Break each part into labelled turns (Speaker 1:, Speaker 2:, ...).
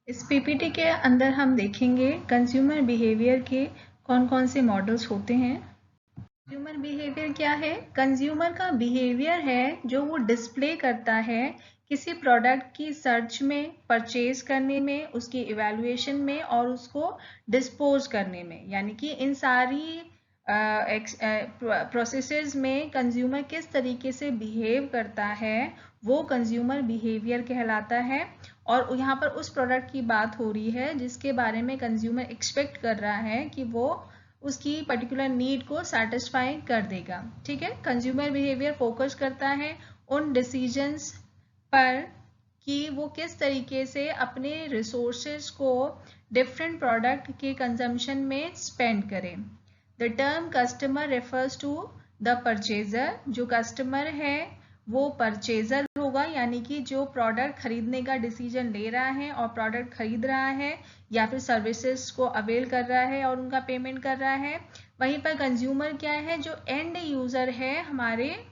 Speaker 1: इस पीपीटी के अंदर हम देखेंगे कंज्यूमर बिहेवियर के कौन कौन से मॉडल्स होते हैं। कंज्यूमर बिहेवियर क्या है? कंज्यूमर का बिहेवियर है जो वो डिस्प्ले करता है किसी प्रोडक्ट की सर्च में, परचेज करने में, उसकी इवैल्यूएशन में और उसको डिस्पोज करने में। यानी कि इन सारी प्रोसेसेस में कंज्यूमर किस तरीके से बिहेव करता है वो कंज्यूमर बिहेवियर कहलाता है। और यहाँ पर उस प्रोडक्ट की बात हो रही है जिसके बारे में कंज्यूमर एक्सपेक्ट कर रहा है कि वो उसकी पर्टिकुलर नीड को सेटिस्फाई कर देगा। ठीक है, कंज्यूमर बिहेवियर फोकस करता है उन डिसीजंस पर कि वो किस तरीके से अपने रिसोर्सेज को डिफरेंट प्रोडक्ट के कंजम्पशन में स्पेंड करें। The term customer refers to the purchaser. जो कस्टमर है वो परचेजर होगा, यानी कि जो प्रोडक्ट खरीदने का डिसीजन ले रहा है और प्रोडक्ट खरीद रहा है या फिर सर्विसेज को अवेल कर रहा है और उनका पेमेंट कर रहा है। वहीं पर कंज्यूमर क्या है? जो एंड यूजर है हमारे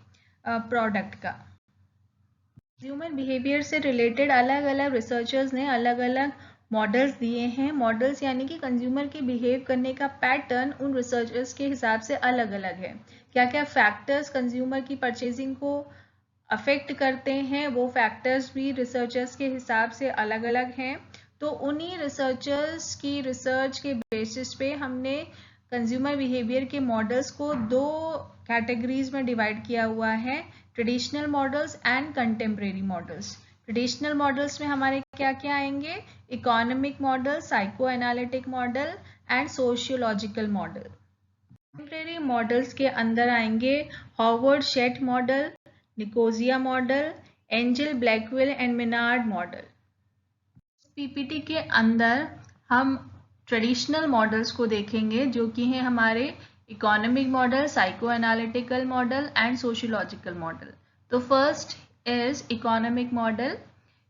Speaker 1: प्रोडक्ट का। कंज्यूमर बिहेवियर से रिलेटेड अलग अलग रिसर्चर्स ने अलग अलग मॉडल्स दिए हैं। मॉडल्स यानी कि कंज्यूमर के बिहेव करने का पैटर्न उन रिसर्चर्स के हिसाब से अलग अलग है। क्या क्या फैक्टर्स कंज्यूमर की परचेजिंग को अफेक्ट करते हैं वो फैक्टर्स भी रिसर्चर्स के हिसाब से अलग अलग हैं। तो उन्हीं रिसर्चर्स की रिसर्च के बेसिस पे हमने कंज्यूमर बिहेवियर के मॉडल्स को दो कैटेगरीज में डिवाइड किया हुआ है, traditional models and contemporary models. Traditional models में हमारे क्या क्या आएंगे? Economic model, psychoanalytic model and sociological model. Contemporary models के अंदर आएंगे Howard Sheth model, Nicosia model, Engel Blackwell and Miniard model. PPT के अंदर हम ट्रेडिशनल मॉडल्स को देखेंगे जो कि हैं हमारे economic model, psycho analytical model and sociological model. तो फर्स्ट इज इकोनॉमिक मॉडल।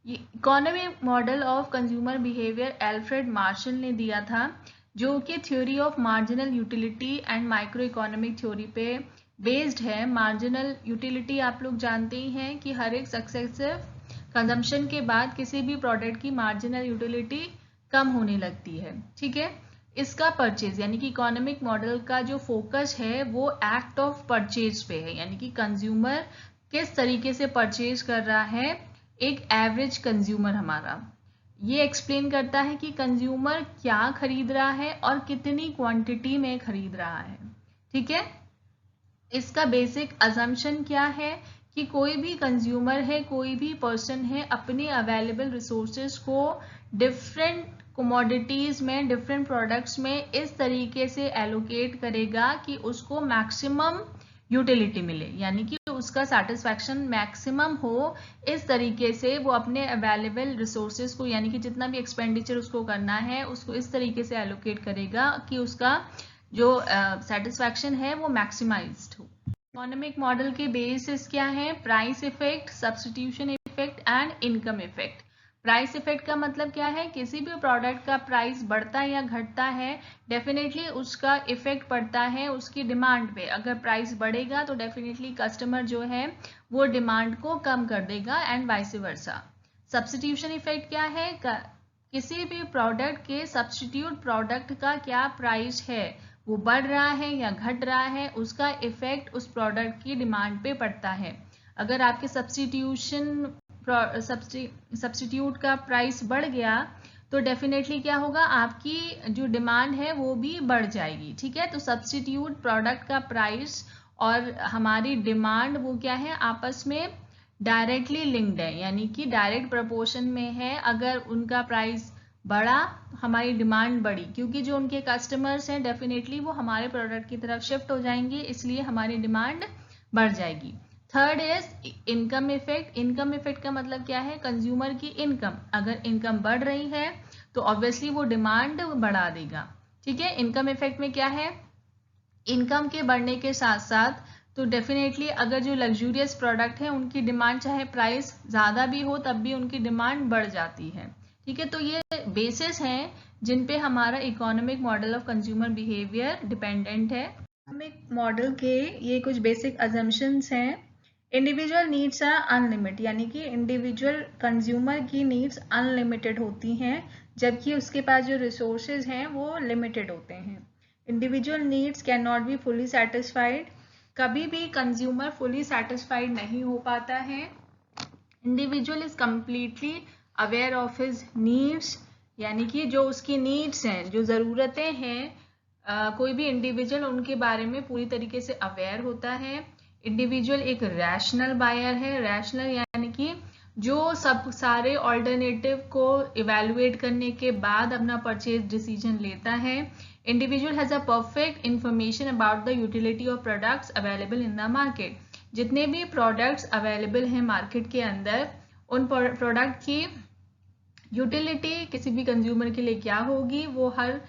Speaker 1: ये economic model of consumer behaviour Alfred Marshall ने दिया था, जो कि theory of marginal utility and micro economic theory पे बेस्ड है। मार्जिनल यूटिलिटी आप लोग जानते ही हैं कि हर एक सक्सेसिव कंजम्पशन के बाद किसी भी प्रोडक्ट की मार्जिनल यूटिलिटी कम होने लगती है। ठीक है, इसका परचेज यानी कि इकोनॉमिक मॉडल का जो फोकस है वो एक्ट ऑफ परचेज पे है, यानी कि कंज्यूमर किस तरीके से परचेज कर रहा है। एक एवरेज कंज्यूमर हमारा ये एक्सप्लेन करता है कि कंज्यूमर क्या खरीद रहा है और कितनी क्वांटिटी में खरीद रहा है। ठीक है, इसका बेसिक अजम्पशन क्या है कि कोई भी कंज्यूमर है, कोई भी पर्सन है, अपने अवेलेबल रिसोर्सेज को डिफरेंट कमोडिटीज में, डिफरेंट प्रोडक्ट्स में इस तरीके से एलोकेट करेगा कि उसको मैक्सिमम यूटिलिटी मिले, यानी कि उसका सेटिस्फैक्शन मैक्सिमम हो। इस तरीके से वो अपने अवेलेबल रिसोर्सेज को, यानी कि जितना भी एक्सपेंडिचर उसको करना है उसको इस तरीके से एलोकेट करेगा कि उसका जो सेटिस्फैक्शन है वो मैक्सिमाइज्ड हो। इकोनॉमिक मॉडल के बेसिस क्या है? Price effect, substitution effect and income effect. Price effect का मतलब क्या है? किसी भी प्रोडक्ट का प्राइस बढ़ता या घटता है, डेफिनेटली उसका इफेक्ट पड़ता है उसकी डिमांड पे। अगर प्राइस बढ़ेगा तो डेफिनेटली कस्टमर जो है वो डिमांड को कम कर देगा and vice versa. Substitution effect क्या है? किसी भी प्रोडक्ट के सब्स्टिट्यूट प्रोडक्ट का क्या प्राइस है, वो बढ़ रहा है या घट रहा है, उसका इफेक्ट उस प्रोडक्ट की डिमांड पे पड़ता है। अगर आपके सब्स्टिट्यूट का प्राइस बढ़ गया तो डेफिनेटली क्या होगा, आपकी जो डिमांड है वो भी बढ़ जाएगी। ठीक है, तो सब्स्टिट्यूट प्रोडक्ट का प्राइस और हमारी डिमांड वो क्या है, आपस में डायरेक्टली लिंक्ड है, यानी कि डायरेक्ट प्रपोर्शन में है। अगर उनका प्राइस बढ़ा, हमारी डिमांड बढ़ी, क्योंकि जो उनके कस्टमर्स हैं डेफिनेटली वो हमारे प्रोडक्ट की तरफ शिफ्ट हो जाएंगे, इसलिए हमारी डिमांड बढ़ जाएगी। Third is income effect. Income effect का मतलब क्या है? कंज्यूमर की इनकम, अगर इनकम बढ़ रही है तो ऑब्वियसली वो डिमांड बढ़ा देगा। ठीक है, इनकम इफेक्ट में क्या है? इनकम के बढ़ने के साथ साथ तो डेफिनेटली अगर जो लग्जूरियस प्रोडक्ट है उनकी डिमांड चाहे प्राइस ज़्यादा भी हो तब भी उनकी डिमांड बढ़ जाती है। ठीक है, तो ये बेसिस हैं जिन पे हमारा economic model of consumer behaviour dependent है। इकोनॉमिक मॉडल के ये कुछ बेसिक अजम्पशंस हैं। इंडिविजुअल नीड्स आर अनलिमिटेड, यानी कि इंडिविजुअल कंज्यूमर की नीड्स अनलिमिटेड होती हैं। जबकि उसके पास जो रिसोर्सेज हैं वो लिमिटेड होते हैं। Individual needs can not be fully satisfied, कभी भी कंज्यूमर फुली सेटिस्फाइड नहीं हो पाता है। Individual is completely aware of his needs, यानी कि जो उसकी नीड्स हैं, जो ज़रूरतें हैं, कोई भी इंडिविजुअल उनके बारे में पूरी तरीके से अवेयर होता है। इंडिविजुअल एक रैशनल बायर है, रैशनल यानी कि जो सब सारे ऑल्टरनेटिव को इवेलुएट करने के बाद अपना परचेज डिसीजन लेता है। Individual has a perfect information about the utility of products available in the market, जितने भी प्रोडक्ट्स अवेलेबल हैं मार्केट के अंदर, उन प्रोडक्ट की यूटिलिटी किसी भी कंज्यूमर के लिए क्या होगी वो हर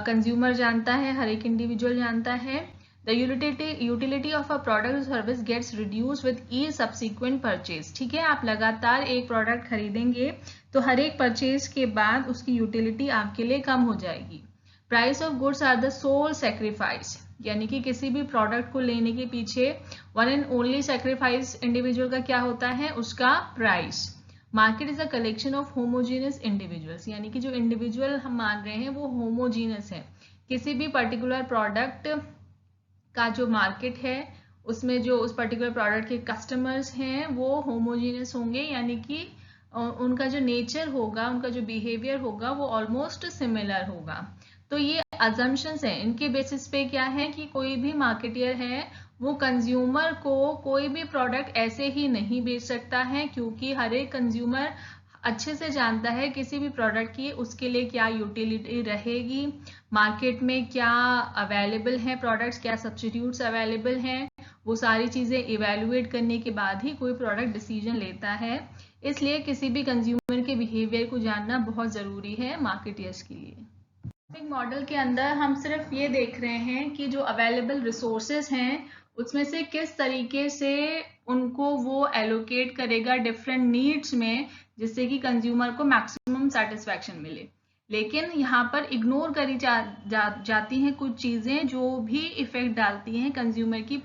Speaker 1: कंज्यूमर जानता है, हर एक इंडिविजुअल जानता है। The utility of a product or service gets reduced with each subsequent purchase। ठीक है, आप लगातार एक प्रोडक्ट खरीदेंगे तो हर एक परचेज के बाद उसकी यूटिलिटी आपके लिए कम हो जाएगी। Price of goods are the sole sacrifice, यानी कि किसी भी प्रोडक्ट को लेने के पीछे one and only sacrifice individual का क्या होता है, उसका price. Market is a collection of homogeneous individuals, यानी कि जो इंडिविजुअल हम मान रहे हैं वो होमोजीनियस है। किसी भी पर्टिकुलर प्रोडक्ट का जो मार्केट है उसमें जो उस पर्टिकुलर प्रोडक्ट के कस्टमर्स हैं वो होमोजीनियस होंगे, यानी कि उनका जो नेचर होगा, उनका जो बिहेवियर होगा वो ऑलमोस्ट सिमिलर होगा। तो ये अजम्पशंस हैं, इनके बेसिस पे क्या है कि कोई भी मार्केटियर है वो कंज्यूमर को कोई भी प्रोडक्ट ऐसे ही नहीं बेच सकता है, क्योंकि हर एक कंज्यूमर अच्छे से जानता है किसी भी प्रोडक्ट की उसके लिए क्या यूटिलिटी रहेगी, मार्केट में क्या अवेलेबल है प्रोडक्ट्स, क्या सब्स्टिट्यूट्स अवेलेबल हैं, वो सारी चीज़ें इवेलुएट करने के बाद ही कोई प्रोडक्ट डिसीजन लेता है। इसलिए किसी भी कंज्यूमर के बिहेवियर को जानना बहुत ज़रूरी है मार्केटियर्स के लिए। शॉपिंग मॉडल के अंदर हम सिर्फ ये देख रहे हैं कि जो अवेलेबल रिसोर्सेज हैं उसमें से किस तरीके से उनको वो एलोकेट करेगा डिफरेंट नीड्स में, जिससे कि कंज्यूमर को मैक्सिमम सेटिस्फैक्शन मिले। लेकिन यहाँ पर इग्नोर करी जाती हैं कुछ चीज़ें जो भी इफेक्ट डालती हैं कंज्यूमर की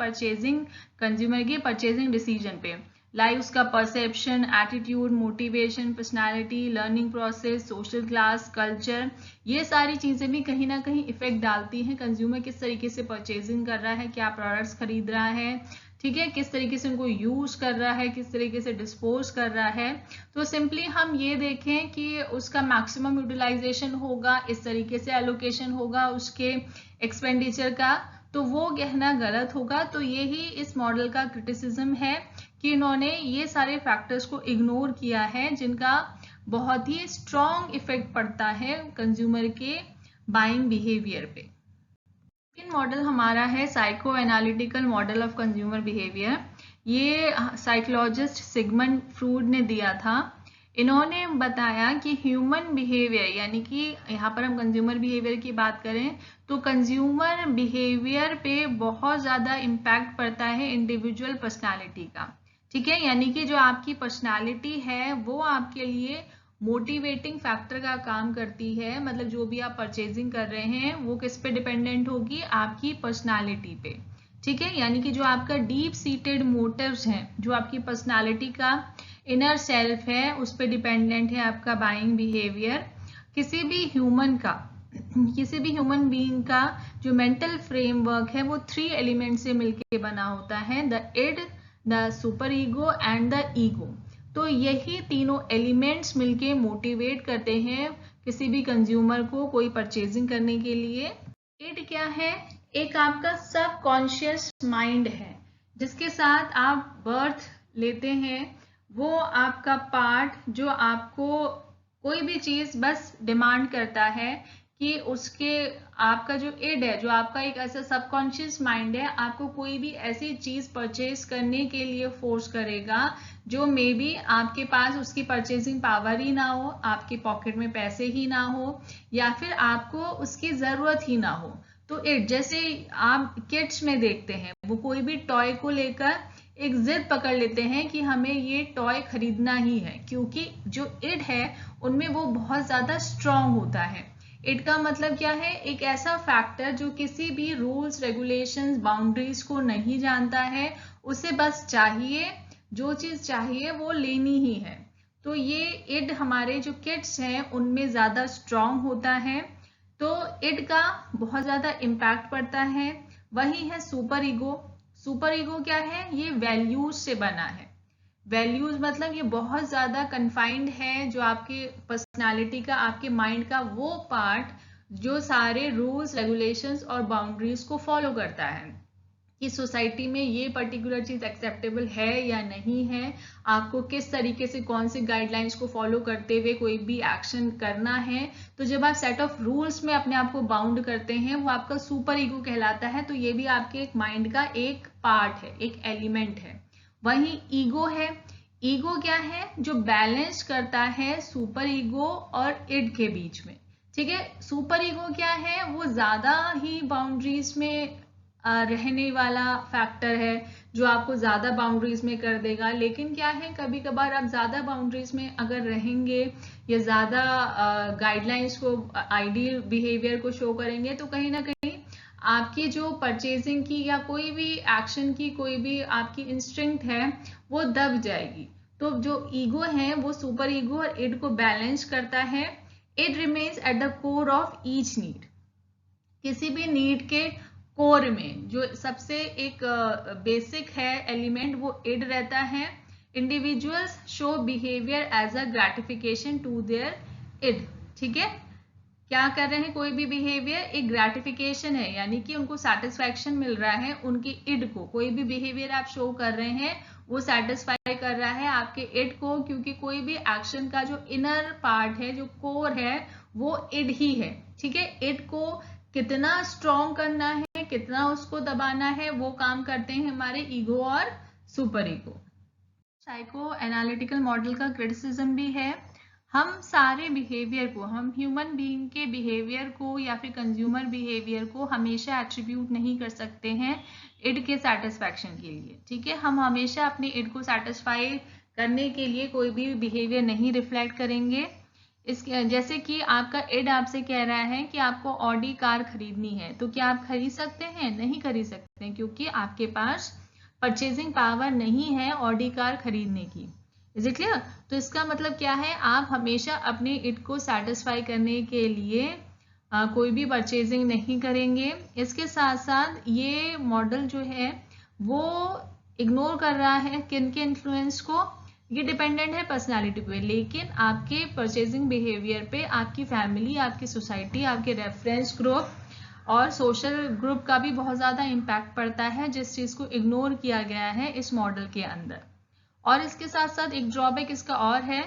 Speaker 1: परचेजिंग डिसीजन पे, लाइक उसका perception, attitude, motivation, personality, learning process, social class, culture, ये सारी चीज़ें भी कहीं ना कहीं इफेक्ट डालती हैं कंज्यूमर किस तरीके से परचेजिंग कर रहा है, क्या प्रोडक्ट्स खरीद रहा है, ठीक है, किस तरीके से उनको यूज कर रहा है, किस तरीके से डिस्पोज कर रहा है। तो सिंपली हम ये देखें कि उसका मैक्सिमम यूटिलाइजेशन होगा, इस तरीके से एलोकेशन होगा उसके एक्सपेंडिचर का, तो वो कहना गलत होगा। तो यही इस मॉडल का क्रिटिसिज्म है कि इन्होंने ये सारे फैक्टर्स को इग्नोर किया है जिनका बहुत ही स्ट्रॉन्ग इफेक्ट पड़ता है कंज्यूमर के बाइंग बिहेवियर पे। सेकंड मॉडल हमारा है psycho analytical model of consumer behaviour. ये साइकोलॉजिस्ट सिगमंड फ्रूड ने दिया था। इन्होंने बताया कि ह्यूमन बिहेवियर, यानी कि यहाँ पर हम कंज्यूमर बिहेवियर की बात करें तो कंज्यूमर बिहेवियर पे बहुत ज़्यादा इम्पैक्ट पड़ता है इंडिविजुअल पर्सनालिटी का, ठीक है, यानी कि जो आपकी पर्सनालिटी है वो आपके लिए मोटिवेटिंग फैक्टर का काम करती है। मतलब जो भी आप परचेजिंग कर रहे हैं वो किस पे डिपेंडेंट होगी, आपकी पर्सनालिटी पे, ठीक है, यानी कि जो आपका डीप सीटेड मोटिव्स हैं, जो आपकी पर्सनालिटी का इनर सेल्फ है उस पे डिपेंडेंट है आपका बाइंग बिहेवियर। किसी भी ह्यूमन बीइंग का जो मेंटल फ्रेमवर्क है वो 3 एलिमेंट से मिलके बना होता है, the id, the super ego and the ego. तो यही तीनों एलिमेंट्स मिलके मोटिवेट करते हैं किसी भी कंज्यूमर को कोई परचेजिंग करने के लिए। इड क्या है, एक आपका सबकॉन्शियस माइंड है जिसके साथ आप बर्थ लेते हैं, वो आपका पार्ट जो आपको कोई भी चीज़ बस डिमांड करता है कि उसके, आपका जो इड है, जो आपका एक ऐसा सबकॉन्शियस माइंड है, आपको कोई भी ऐसी चीज़ परचेज करने के लिए फोर्स करेगा जो मे बी आपके पास उसकी परचेजिंग पावर ही ना हो, आपके पॉकेट में पैसे ही ना हो, या फिर आपको उसकी ज़रूरत ही ना हो। तो इट, जैसे आप किड्स में देखते हैं, वो कोई भी टॉय को लेकर एक जिद पकड़ लेते हैं कि हमें ये टॉय खरीदना ही है, क्योंकि जो इड है उनमें वो बहुत ज़्यादा स्ट्रांग होता है। इड का मतलब क्या है, एक ऐसा फैक्टर जो किसी भी रूल्स, रेगुलेशंस, बाउंड्रीज को नहीं जानता है, उसे बस चाहिए, जो चीज़ चाहिए वो लेनी ही है। तो ये इड हमारे जो किड्स हैं उनमें ज़्यादा स्ट्रॉन्ग होता है, तो इड का बहुत ज़्यादा इम्पैक्ट पड़ता है। वही है सुपर ईगो। सुपर ईगो क्या है? ये वैल्यूज से बना है। वैल्यूज मतलब ये बहुत ज़्यादा कन्फाइंड है, जो आपके पर्सनालिटी का, आपके माइंड का वो पार्ट जो सारे रूल्स, रेगुलेशंस और बाउंड्रीज को फॉलो करता है कि सोसाइटी में ये पर्टिकुलर चीज़ एक्सेप्टेबल है या नहीं है, आपको किस तरीके से कौन से गाइडलाइंस को फॉलो करते हुए कोई भी एक्शन करना है। तो जब आप सेट ऑफ रूल्स में अपने आप को बाउंड करते हैं, वो आपका सुपर ईगो कहलाता है। तो ये भी आपके एक माइंड का एक पार्ट है, एक एलिमेंट है। वहीं ईगो है। ईगो क्या है? जो बैलेंस करता है सुपर ईगो और इड के बीच में। ठीक है, सुपर ईगो क्या है? वो ज्यादा ही बाउंड्रीज में रहने वाला फैक्टर है, जो आपको ज़्यादा बाउंड्रीज में कर देगा। लेकिन क्या है, कभी कभार आप ज़्यादा बाउंड्रीज में अगर रहेंगे या ज़्यादा गाइडलाइंस को, आइडियल बिहेवियर को शो करेंगे, तो कहीं ना कहीं आपकी जो परचेजिंग की या कोई भी एक्शन की कोई भी आपकी इंस्टिंक्ट है वो दब जाएगी। तो जो ईगो है वो सुपर ईगो और इड को बैलेंस करता है। It remains at the core of each need. किसी भी नीड के कोर में जो सबसे एक बेसिक है एलिमेंट, वो इड रहता है। Individuals show behaviour as a gratification to their id. ठीक है, क्या कर रहे हैं? कोई भी बिहेवियर एक ग्रेटिफिकेशन है, यानी कि उनको सेटिस्फैक्शन मिल रहा है उनकी इड को। कोई भी बिहेवियर आप शो कर रहे हैं वो सेटिस्फाई कर रहा है आपके इड को, क्योंकि कोई भी एक्शन का जो इनर पार्ट है, जो कोर है, वो इड ही है। ठीक है, इड को कितना स्ट्रॉन्ग करना है, कितना उसको दबाना है, वो काम करते हैं हमारे ईगो और super ego. Psycho analytical model का क्रिटिसिज्म भी है। हम सारे बिहेवियर को, हम ह्यूमन बीइंग के बिहेवियर को या फिर कंज्यूमर बिहेवियर को हमेशा एट्रीब्यूट नहीं कर सकते हैं इड के सेटिस्फैक्शन के लिए। ठीक है, हम हमेशा अपने इड को सेटिस्फाई करने के लिए कोई भी बिहेवियर नहीं रिफ्लेक्ट करेंगे। इसके जैसे कि आपका इड आपसे कह रहा है कि आपको ऑडी कार खरीदनी है, तो क्या आप खरीद सकते हैं? नहीं खरीद सकते, क्योंकि आपके पास परचेजिंग पावर नहीं है ऑडी कार खरीदने की। Is it clear? तो इसका मतलब क्या है, आप हमेशा अपने इड को सेटिस्फाई करने के लिए कोई भी परचेजिंग नहीं करेंगे। इसके साथ साथ ये मॉडल जो है वो इग्नोर कर रहा है किन के इन्फ्लुएंस को? ये डिपेंडेंट है पर्सनालिटी पे, लेकिन आपके परचेजिंग बिहेवियर पे आपकी फैमिली, आपकी सोसाइटी, आपके रेफरेंस ग्रुप और सोशल ग्रुप का भी बहुत ज़्यादा इम्पैक्ट पड़ता है, जिस चीज़ को इग्नोर किया गया है इस मॉडल के अंदर। और इसके साथ साथ एक ड्रॉबैक इसका और है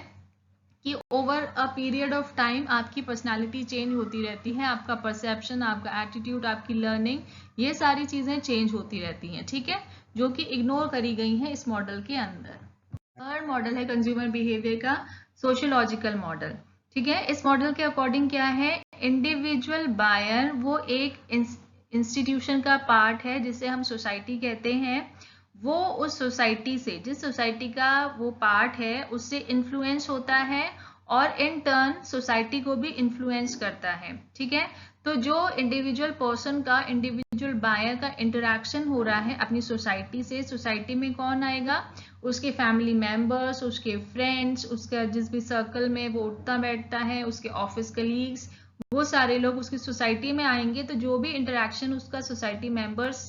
Speaker 1: कि over a period of time आपकी पर्सनालिटी चेंज होती रहती है, आपका परसेप्शन, आपका एटीट्यूड, आपकी लर्निंग, ये सारी चीज़ें चेंज होती रहती हैं। ठीक है, जो कि इग्नोर करी गई हैं इस मॉडल के अंदर। थर्ड मॉडल है कंज्यूमर बिहेवियर का सोशियोलॉजिकल मॉडल। ठीक है, इस मॉडल के अकॉर्डिंग क्या है, इंडिविजुअल बायर वो एक इंस्टीट्यूशन का पार्ट है जिसे हम सोसाइटी कहते हैं। वो उस सोसाइटी से, जिस सोसाइटी का वो पार्ट है, उससे इन्फ्लुएंस होता है और इन टर्न सोसाइटी को भी इन्फ्लुएंस करता है। ठीक है, तो जो इंडिविजुअल पर्सन का, इंडिविजुअल बायर का इंटरेक्शन हो रहा है अपनी सोसाइटी से, सोसाइटी में कौन आएगा? उसके फैमिली मेंबर्स, उसके फ्रेंड्स, उसका जिस भी सर्कल में वो उठता बैठता है, उसके ऑफिस कलीग्स, वो सारे लोग उसकी सोसाइटी में आएंगे। तो जो भी इंटरेक्शन उसका सोसाइटी मेंबर्स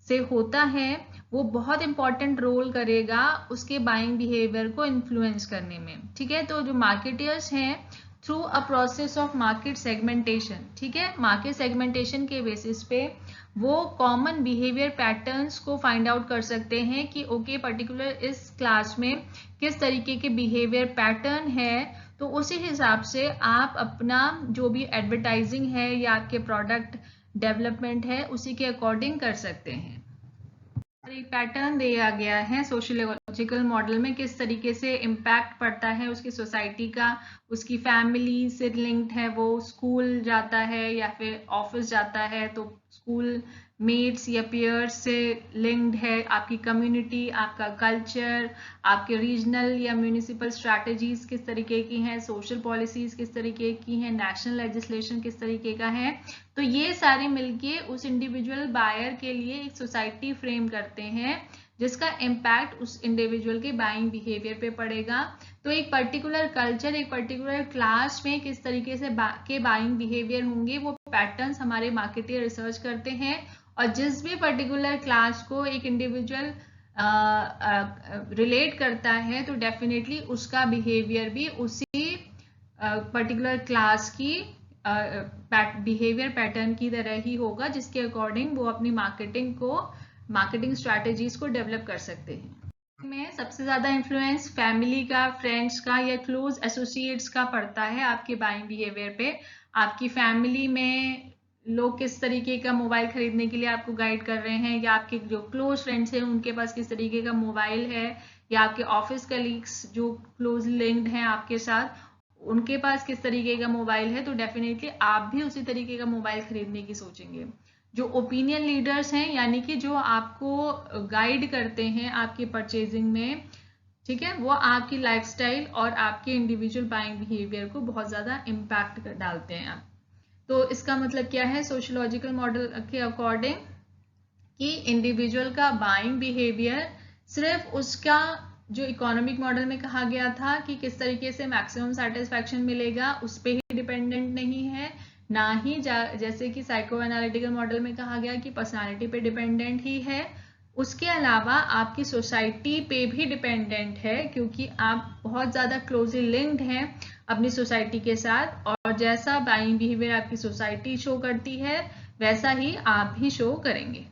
Speaker 1: से होता है वो बहुत इंपॉर्टेंट रोल करेगा उसके बाइंग बिहेवियर को इन्फ्लुएंस करने में। ठीक है, तो जो मार्केटर्स हैं, through a process of market segmentation, ठीक है, मार्केट सेगमेंटेशन के बेसिस पे वो कॉमन बिहेवियर पैटर्न्स को फाइंड आउट कर सकते हैं कि ओके पर्टिकुलर इस क्लास में किस तरीके के बिहेवियर पैटर्न है। तो उसी हिसाब से आप अपना जो भी एडवर्टाइजिंग है या आपके प्रोडक्ट डेवलपमेंट है उसी के अकॉर्डिंग कर सकते हैं। एक पैटर्न दिया गया है सोशियोलॉजिकल मॉडल में, किस तरीके से इम्पैक्ट पड़ता है उसकी सोसाइटी का, उसकी फैमिली से लिंक्ड है, वो स्कूल जाता है या फिर ऑफिस जाता है तो स्कूल मेट्स या पीयर्स से लिंक्ड है, आपकी कम्युनिटी, आपका कल्चर, आपके रीजनल या म्यूनिसिपल स्ट्रैटेजीज किस तरीके की हैं, सोशल पॉलिसीज किस तरीके की हैं, नेशनल लेजिस्लेशन किस तरीके का है। तो ये सारे मिलके उस इंडिविजुअल बायर के लिए एक सोसाइटी फ्रेम करते हैं जिसका इम्पैक्ट उस इंडिविजुअल के बाइंग बिहेवियर पे पड़ेगा। तो एक पर्टिकुलर कल्चर, एक पर्टिकुलर क्लास में किस तरीके से के बाइंग बिहेवियर होंगे, वो पैटर्न्स हमारे मार्केटियर रिसर्च करते हैं, और जिस भी पर्टिकुलर क्लास को एक इंडिविजुअल रिलेट करता है तो डेफिनेटली उसका बिहेवियर भी उसी पर्टिकुलर क्लास की बिहेवियर पैटर्न की तरह ही होगा, जिसके अकॉर्डिंग वो अपनी मार्केटिंग स्ट्रैटेजीज को डेवलप कर सकते हैं। में सबसे ज़्यादा इन्फ्लुएंस फैमिली का, फ्रेंड्स का या क्लोज एसोसिएट्स का पड़ता है आपके बाइंग बिहेवियर पे। आपकी फैमिली में लोग किस तरीके का मोबाइल खरीदने के लिए आपको गाइड कर रहे हैं, या आपके जो क्लोज फ्रेंड्स हैं उनके पास किस तरीके का मोबाइल है, या आपके ऑफिस कलीग्स जो क्लोज लिंक्ड हैं आपके साथ उनके पास किस तरीके का मोबाइल है, तो डेफिनेटली आप भी उसी तरीके का मोबाइल खरीदने की सोचेंगे। जो ओपिनियन लीडर्स हैं, यानी कि जो आपको गाइड करते हैं आपकी परचेजिंग में, ठीक है, वो आपकी लाइफस्टाइल और आपके इंडिविजुअल बाइंग बिहेवियर को बहुत ज़्यादा इम्पैक्ट डालते हैं। तो इसका मतलब क्या है, सोशियोलॉजिकल मॉडल के अकॉर्डिंग कि इंडिविजुअल का बाइंग बिहेवियर सिर्फ उसका जो इकोनॉमिक मॉडल में कहा गया था कि किस तरीके से मैक्सिमम सेटिस्फैक्शन मिलेगा उस पर ही डिपेंडेंट नहीं है, ना ही जैसे कि साइको एनालिटिकल मॉडल में कहा गया कि पर्सनालिटी पे डिपेंडेंट ही है, उसके अलावा आपकी सोसाइटी पे भी डिपेंडेंट है, क्योंकि आप बहुत ज़्यादा क्लोजली लिंक्ड हैं अपनी सोसाइटी के साथ, और जैसा बाइंग बिहेवियर आपकी सोसाइटी शो करती है वैसा ही आप भी शो करेंगे।